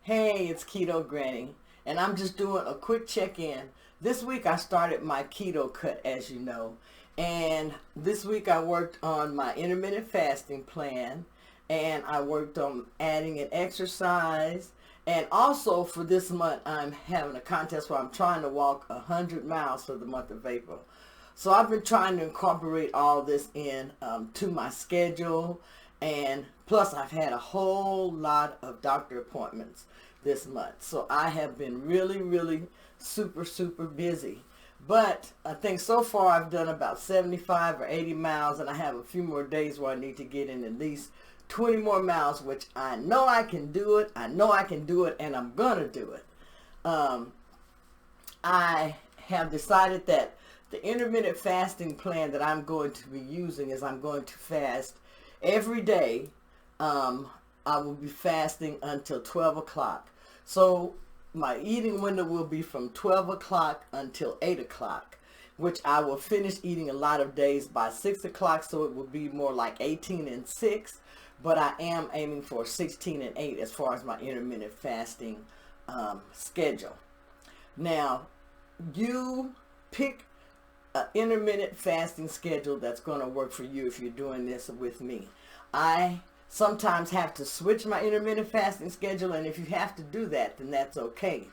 Hey, it's Keto Granny, and I'm just doing a quick check-in. This week I started my Keto Kut, as you know, and this week I worked on my intermittent fasting plan, and I worked on adding an exercise, and also for this month I'm having a contest where I'm trying to walk 100 miles for the month of April. So I've been trying to incorporate all this in to my schedule, and plus I've had a whole lot of doctor appointments this month. So I have been really super busy. But I think so far I've done about 75 or 80 miles, and I have a few more days where I need to get in at least 20 more miles, which I know I can do it. I know I can do it, and I'm going to do it. I have decided that the intermittent fasting plan that I'm going to be using is I'm going to fast every day. I will be fasting until 12 o'clock. So my eating window will be from 12 o'clock until 8 o'clock, which I will finish eating a lot of days by 6 o'clock, so it will be more like 18 and 6, but I am aiming for 16 and 8 as far as my intermittent fasting schedule. Now, you pick an intermittent fasting schedule that's going to work for you if you're doing this with me. I sometimes have to switch my intermittent fasting schedule, and if you have to do that, then that's okay.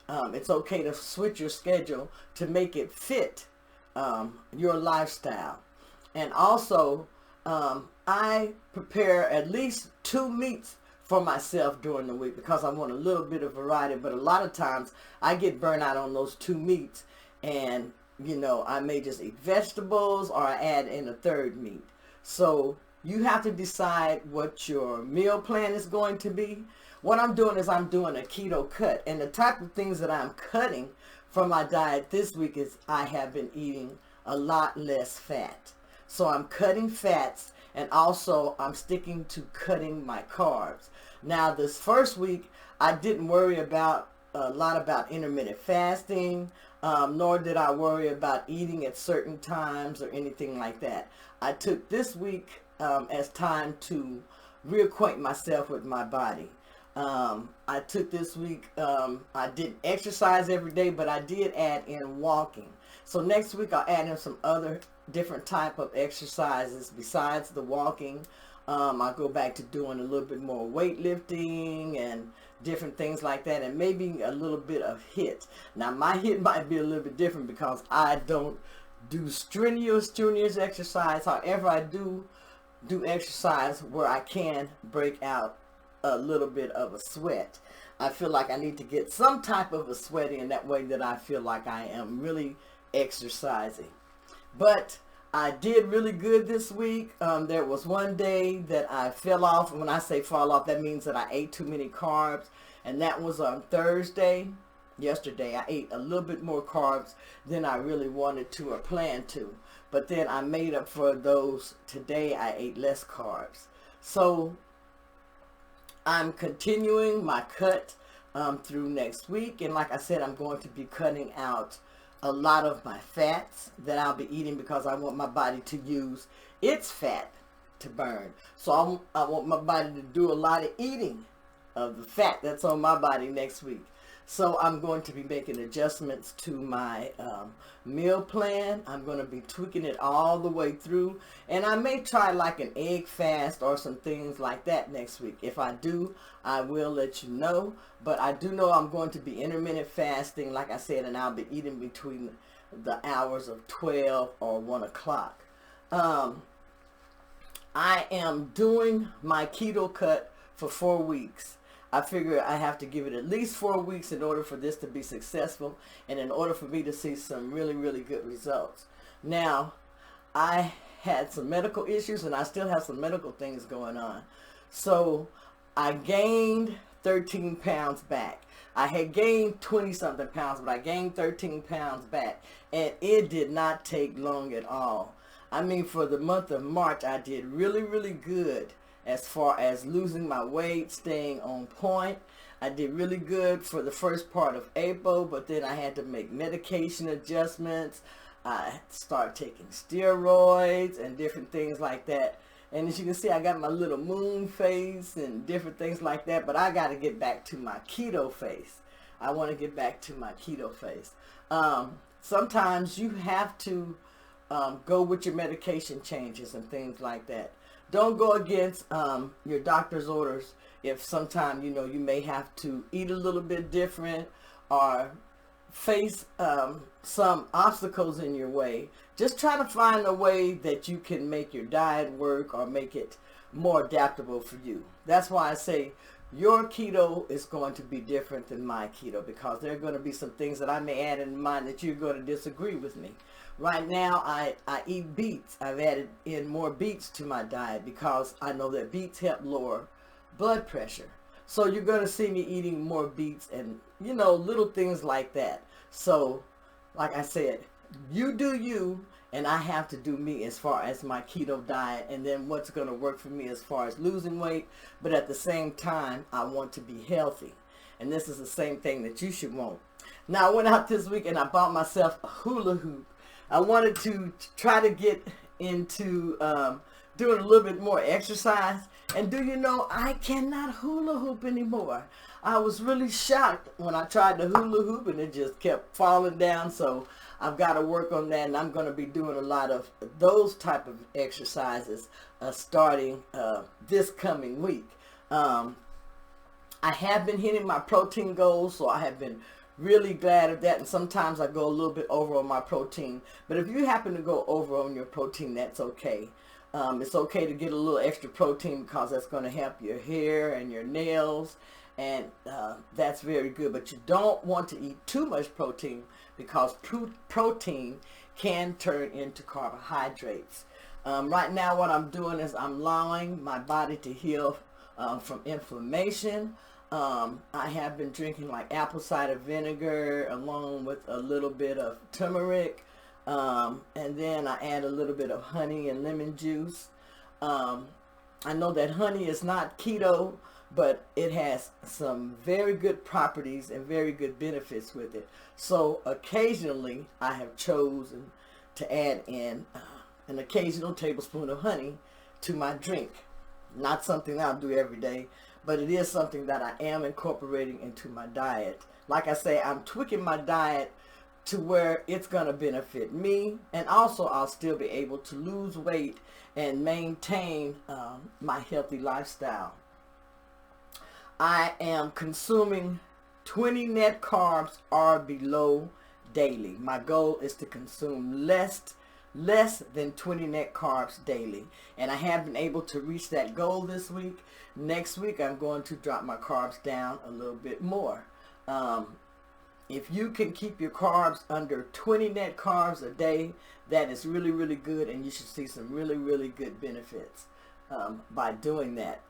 It's okay to switch your schedule to make it fit your lifestyle. And also, I prepare at least 2 meats for myself during the week because I want a little bit of variety, but a lot of times I get burnt out on those 2 meats, and I may just eat vegetables or I add in a third meat. So you have to decide what your meal plan is going to be. What I'm doing is I'm doing a keto cut, and the type of things that I'm cutting from my diet this week is I have been eating a lot less fat. So I'm cutting fats, and also I'm sticking to cutting my carbs. Now this first week I didn't worry about a lot about intermittent fasting, nor did I worry about eating at certain times or anything like that. I took this week as time to reacquaint myself with my body. I took this week, I didn't exercise every day, but I did add in walking. So next week I'll add in some other different type of exercises besides the walking. I'll go back to doing a little bit more weightlifting and different things like that, and maybe a little bit of HIIT. Now my HIIT might be a little bit different because I don't do strenuous exercise. However, I do exercise where I can break out a little bit of a sweat. I feel like I need to get some type of a sweat in, that way that I feel like I am really exercising. But I did really good this week. There was one day that I fell off. When I say fall off, that means that I ate too many carbs, and that was on Thursday. Yesterday I ate a little bit more carbs than I really wanted to or planned to, but then I made up for those. Today I ate less carbs. So I'm continuing my cut through next week, and like I said, I'm going to be cutting out a lot of my fats that I'll be eating because I want my body to use its fat to burn. So I want my body to do a lot of eating of the fat that's on my body next week. So I'm going to be making adjustments to my meal plan. I'm going to be tweaking it all the way through, and I may try like an egg fast or some things like that next week. If I do, I will let you know. But I do know I'm going to be intermittent fasting, like I said, and I'll be eating between the hours of 12 or 1 o'clock. I am doing my keto cut for 4 weeks. I figure I have to give it at least 4 weeks in order for this to be successful, and in order for me to see some really good results. Now, I had some medical issues, and I still have some medical things going on. So I gained 13 pounds back. I had gained 20 something pounds, but I gained 13 pounds back, and it did not take long at all. I mean, for the month of March, I did really good as far as losing my weight, staying on point. I did really good for the first part of April, but then I had to make medication adjustments. I started taking steroids and different things like that. And as you can see, I got my little moon face and different things like that. But I got to get back to my keto face. I want to get back to my keto face. Sometimes you have to go with your medication changes and things like that. Don't go against your doctor's orders if sometime, you know, you may have to eat a little bit different or face some obstacles in your way. Just try to find a way that you can make your diet work or make it more adaptable for you. That's why I say your keto is going to be different than my keto, because there are going to be some things that I may add in mind that you're going to disagree with me. Right now, I eat beets. I've added in more beets to my diet because I know that beets help lower blood pressure. So you're going to see me eating more beets and, you know, little things like that. So, like I said, you do you, and I have to do me as far as my keto diet and then what's going to work for me as far as losing weight. But at the same time, I want to be healthy. And this is the same thing that you should want. Now, I went out this week and I bought myself a hula hoop. I wanted to try to get into doing a little bit more exercise. And do you know, I cannot hula hoop anymore. I was really shocked when I tried to hula hoop and it just kept falling down. So I've got to work on that, and I'm going to be doing a lot of those type of exercises starting this coming week. I have been hitting my protein goals, so I have been really glad of that, and sometimes I go a little bit over on my protein. But if you happen to go over on your protein, that's okay. It's okay to get a little extra protein because that's going to help your hair and your nails, and that's very good. But you don't want to eat too much protein because protein can turn into carbohydrates. Right now what I'm doing is I'm allowing my body to heal from inflammation. I have been drinking like apple cider vinegar along with a little bit of turmeric, and then I add a little bit of honey and lemon juice. I know that honey is not keto, but it has some very good properties and very good benefits with it. So occasionally I have chosen to add in an occasional tablespoon of honey to my drink. Not something I'll do every day, but it is something that I am incorporating into my diet. Like I say, I'm tweaking my diet to where it's going to benefit me, and also I'll still be able to lose weight and maintain my healthy lifestyle. I am consuming 20 net carbs or below daily. My goal is to consume less than 20 net carbs daily, and I have been able to reach that goal this week. Next week I'm going to drop my carbs down a little bit more. If you can keep your carbs under 20 net carbs a day, that is really, really good, and you should see some really, really good benefits by doing that.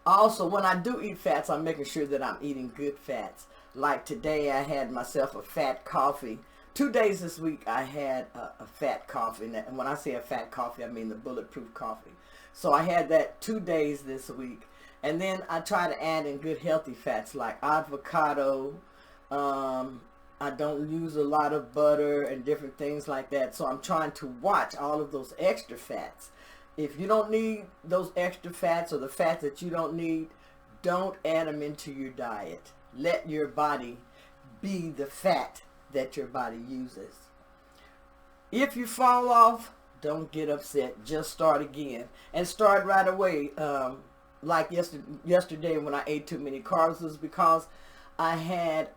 Also, when I do eat fats, I'm making sure that I'm eating good fats. Like today, I had myself a fat coffee. 2 days this week, I had a fat coffee. And when I say a fat coffee, I mean the bulletproof coffee. So I had that 2 days this week. And then I try to add in good healthy fats like avocado. I don't use a lot of butter and different things like that. So I'm trying to watch all of those extra fats. If you don't need those extra fats, or the fats that you don't need, don't add them into your diet. Let your body be the fat that your body uses. If you fall off, don't get upset. Just start again, and start right away. Like yesterday when I ate too many carbs, was because I had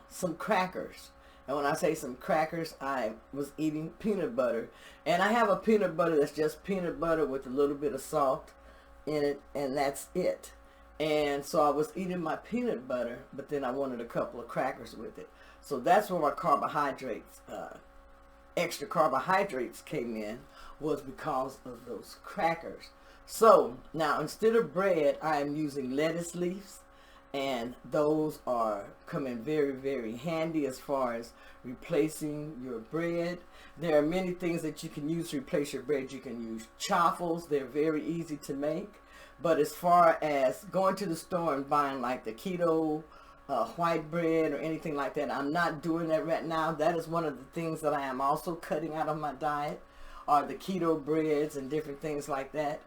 some crackers. And when I say some crackers, I was eating peanut butter. And I have a peanut butter that's just peanut butter with a little bit of salt in it, and that's it. And so I was eating my peanut butter, but then I wanted a couple of crackers with it. So that's where my carbohydrates, extra carbohydrates came in, was because of those crackers. So now instead of bread, I am using lettuce leaves. And those are coming very, very handy as far as replacing your bread. There are many things that you can use to replace your bread. You can use chaffles. They're very easy to make. But as far as going to the store and buying like the keto white bread or anything like that, I'm not doing that right now. That is one of the things that I am also cutting out of my diet. or the keto breads and different things like that.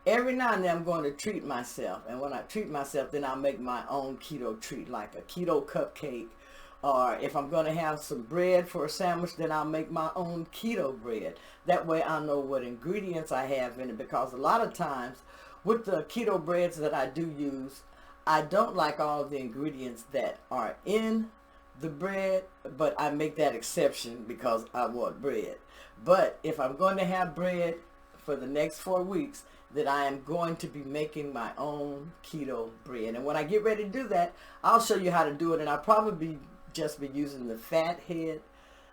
Every now and then I'm going to treat myself, and when I treat myself, then I'll make my own keto treat, like a keto cupcake, or if I'm going to have some bread for a sandwich, then I'll make my own keto bread. That way I know what ingredients I have in it, because a lot of times with the keto breads that I do use, I don't like all of the ingredients that are in the bread, but I make that exception because I want bread. But if I'm going to have bread for the next 4 weeks, that I am going to be making my own keto bread. And when I get ready to do that, I'll show you how to do it. And I'll probably just be using the fathead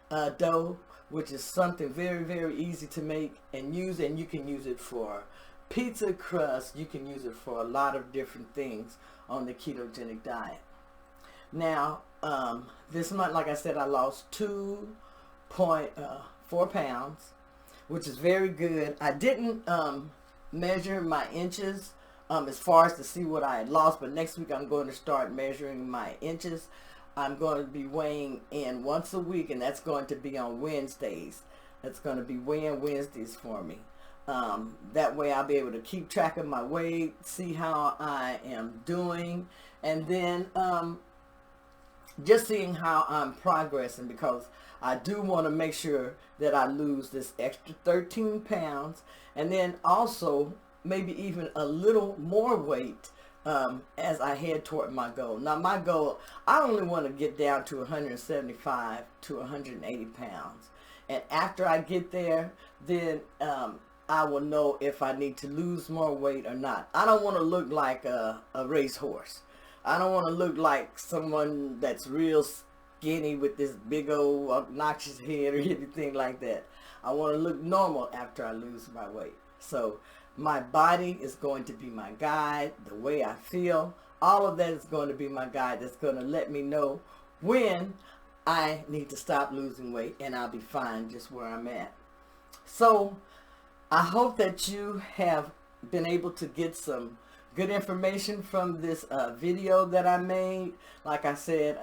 dough, which is something very, very easy to make and use. And you can use it for pizza crust. You can use it for a lot of different things on the ketogenic diet. Now, this month, like I said, I lost 2.4 pounds, which is very good. I didn't measure my inches as far as to see what I had lost, but next week I'm going to start measuring my inches. I'm going to be weighing in once a week, and that's going to be on Wednesdays. That's going to be weigh-in Wednesdays for me. That way I'll be able to keep track of my weight, see how I am doing, and then just seeing how I'm progressing, because I do want to make sure that I lose this extra 13 pounds, and then also maybe even a little more weight as I head toward my goal. Now my goal, I only want to get down to 175 to 180 pounds. And after I get there, then I will know if I need to lose more weight or not. I don't want to look like a racehorse. I don't want to look like someone that's real skinny with this big old obnoxious head or anything like that. I want to look normal after I lose my weight. So my body is going to be my guide, the way I feel. All of that is going to be my guide. That's going to let me know when I need to stop losing weight, and I'll be fine just where I'm at. So I hope that you have been able to get some good information from this video that I made. Like I said,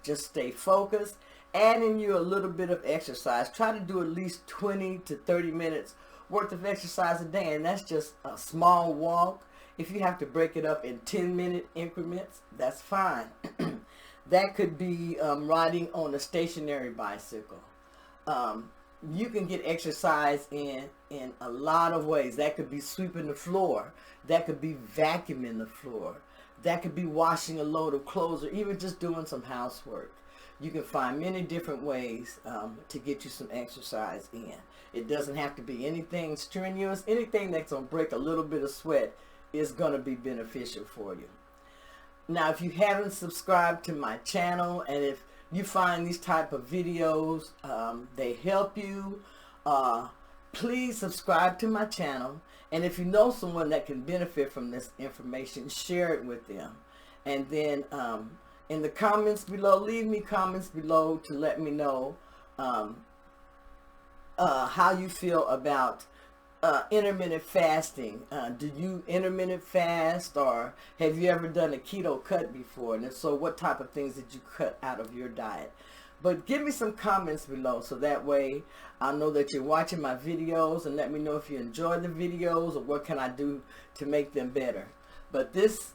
just stay focused. Adding you a little bit of exercise. Try to do at least 20 to 30 minutes worth of exercise a day, and that's just a small walk. If you have to break it up in 10-minute increments, that's fine. That could be riding on a stationary bicycle. You can get exercise in a lot of ways. That could be sweeping the floor. That could be vacuuming the floor. That could be washing a load of clothes, or even just doing some housework. You can find many different ways to get you some exercise in. It doesn't have to be anything strenuous. Anything that's going to break a little bit of sweat is going to be beneficial for you. Now, if you haven't subscribed to my channel, and if you find these type of videos, they help you, please subscribe to my channel. And if you know someone that can benefit from this information, share it with them. And then in the comments below, leave me comments below to let me know how you feel about intermittent fasting. Do you intermittent fast, or have you ever done a keto cut before? And if so, what type of things did you cut out of your diet? But give me some comments below, so that way I'll know that you're watching my videos, and let me know if you enjoy the videos or what can I do to make them better. But this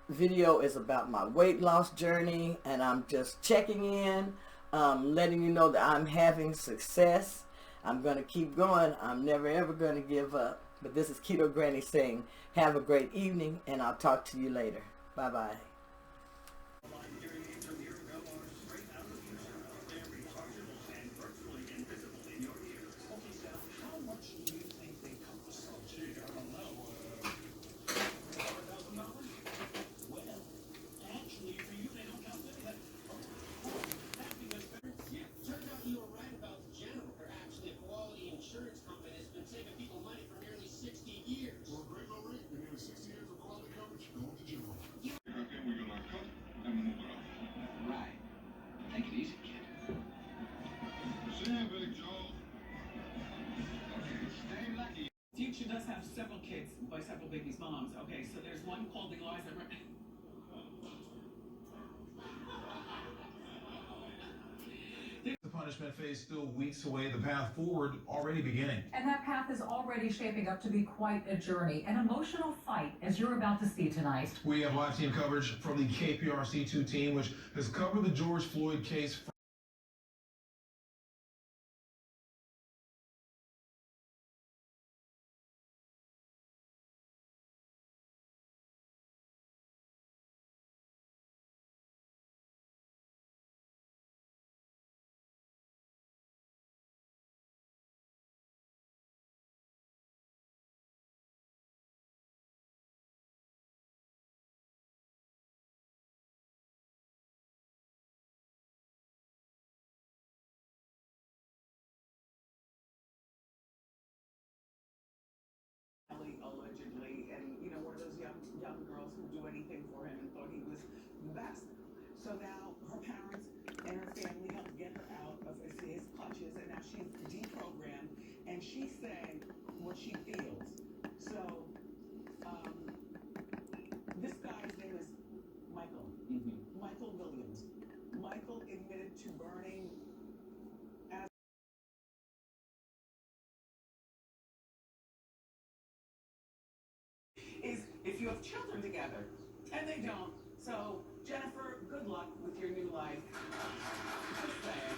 video is about my weight loss journey, and I'm just checking in, letting you know that I'm having success. I'm going to keep going. I'm never ever going to give up. But this is Keto Granny saying, have a great evening, and I'll talk to you later. Bye-bye. Future does have several kids by several babies' moms. Okay, so there's one called Eliza. The punishment phase still weeks away, the path forward already beginning. And that path is already shaping up to be quite a journey, an emotional fight, as you're about to see tonight. We have live team coverage from the KPRC2 team, which has covered the George Floyd case. Allegedly, and you know, one of those young girls who do anything for him and thought he was the best. So now her parents and her family helped get her out of his clutches, and now she's deprogrammed, and she's saying what she feels. So this guy's name is Michael. Michael Williams. Michael admitted to burning is if you have children together, and they don't. So, Jennifer, good luck with your new life. Just saying.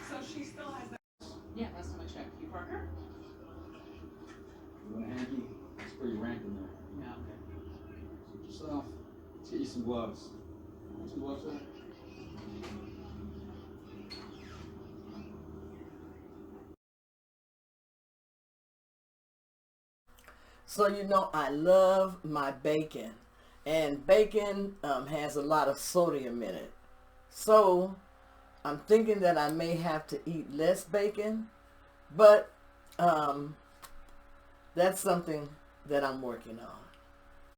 So she still has that. Yeah, last time I checked. You Parker? You want a hanky? It's pretty rank in there. Yeah, okay. Suit yourself. Let's get you some gloves. Some gloves, sir? So you know I love my bacon, and bacon has a lot of sodium in it. So I'm thinking that I may have to eat less bacon, but that's something that I'm working on.